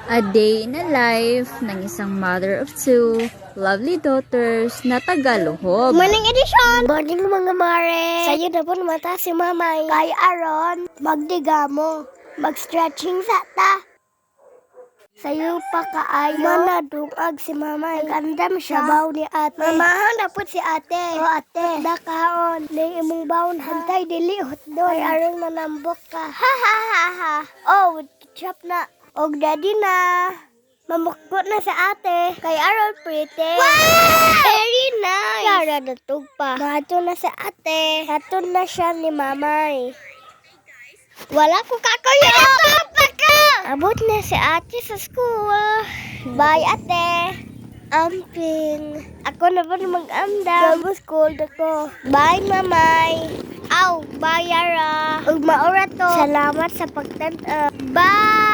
A day in a life ng isang mother of two lovely daughters na Tagaluhob. Morning edition! Morning mga mare! Sa'yo na po mata si mamay. Kay Aaron, magdiga mo. Mag-stretching sa ta. Sa'yo pa kaayo. Manadungag si mamay. Nagandam siya. Baw ni ate. Mamahan na po si ate. O ate. Dakaon. Ning imong bawon hantay dili hotdog. Kay Aaron manambok ka. Ha ha ha ha. Oh, with ketchup na. Og daddy na. Mamukot na sa ate. Kay Aaron pretty. Wow! Very nice. Yara natug pa. Mato na sa ate. Hato na siya ni mamay. Wala ko kakayo. Papa ka! Abot na si ate sa school. Bye ate. Amping. Ako na ba mag-amdam? Bago school ako. Bye mamay. Aw, bye Yara. Ug maura to. Salamat sa pagtanda. Bye!